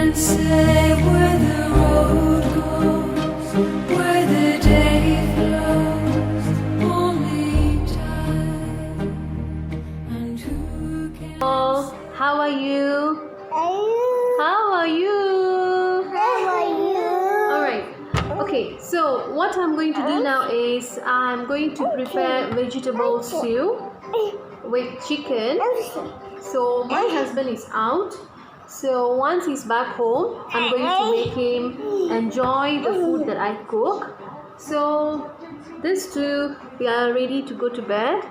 can't say where the road goes, where the day flows, only time. And who can How are you? How are you? Alright. Okay, so what I'm going to do now is I'm going to prepare vegetable stew with chicken. So my husband is out. So once he's back home, I'm going to make him enjoy the food that I cook. So these two, we are ready to go to bed.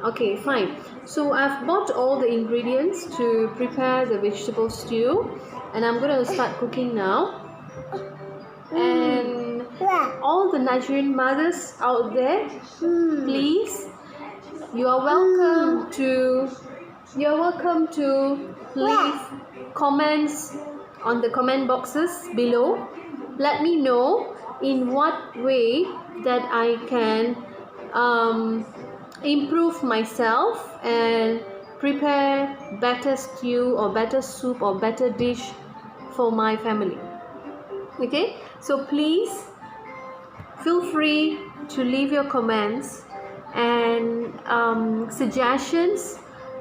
Okay, fine. So I've bought all the ingredients to prepare the vegetable stew, and I'm going to start cooking now. And all the Nigerian mothers out there, please, you are welcome to leave comments on the comment boxes below. Let me know in what way that I can improve myself and prepare better stew or better soup or better dish for my family. Okay, so please feel free to leave your comments and suggestions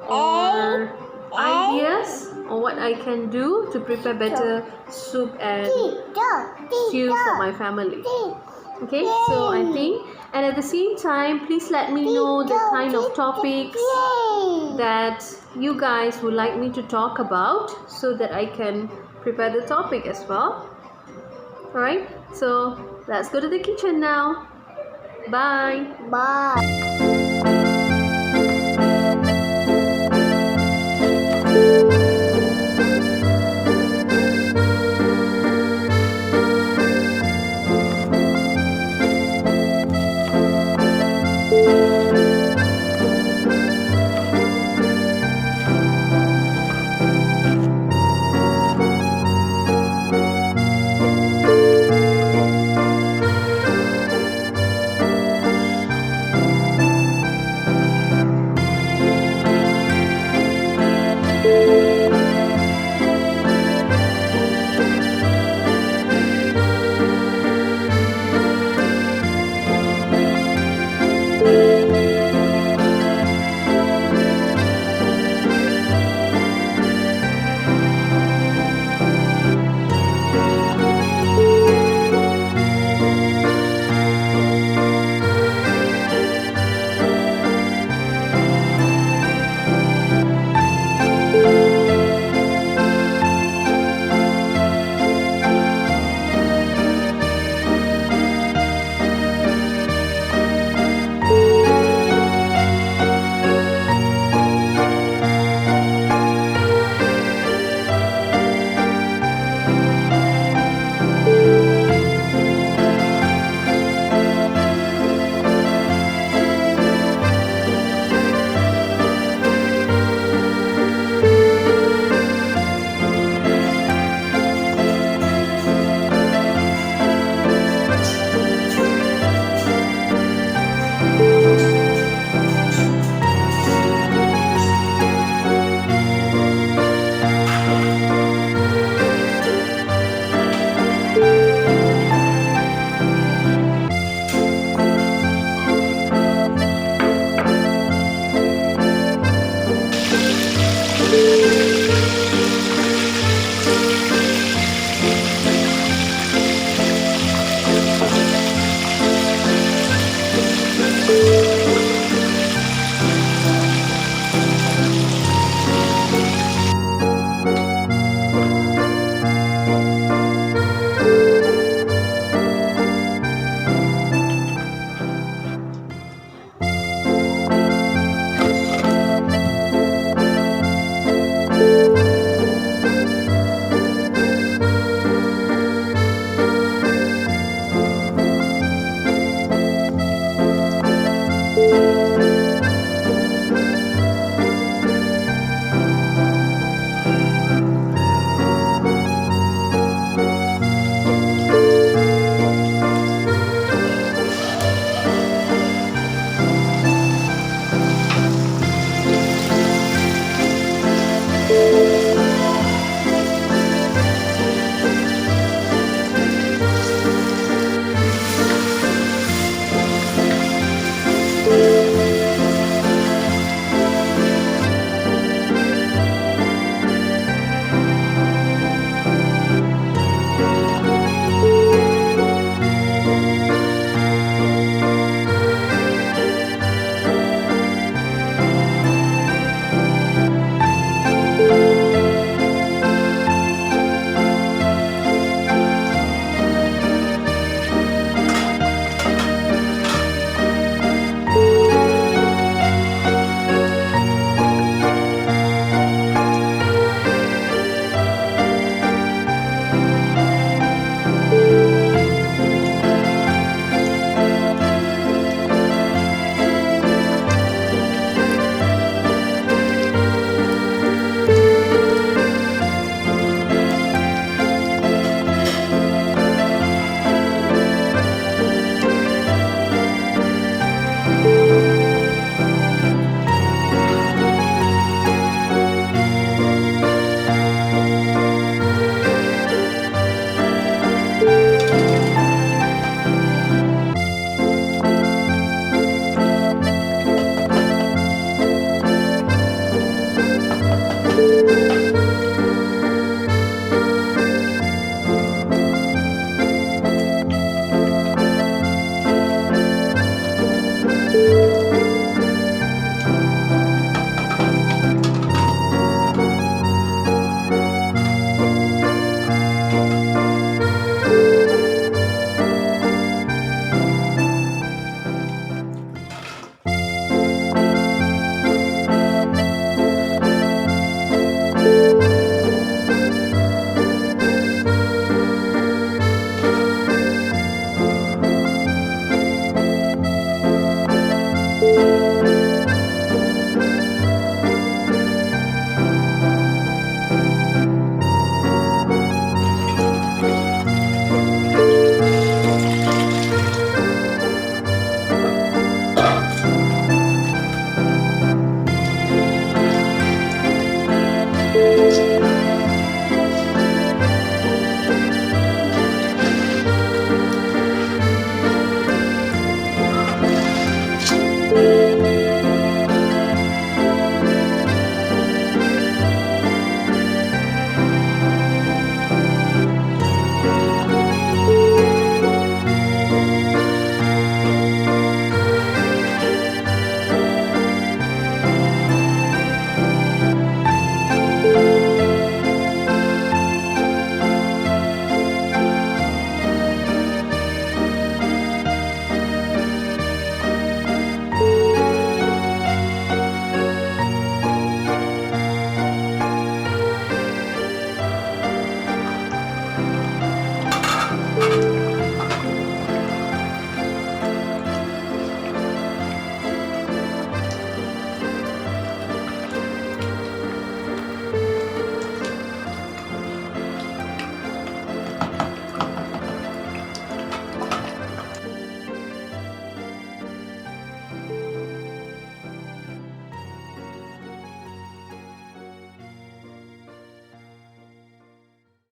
or ideas on what I can do to prepare better soup and stew for my family. Okay, so I think, and at the same time, please let me know the kind of topics that you guys would like me to talk about so that I can prepare the topic as well. Alright, so let's go to the kitchen now. Bye. Bye.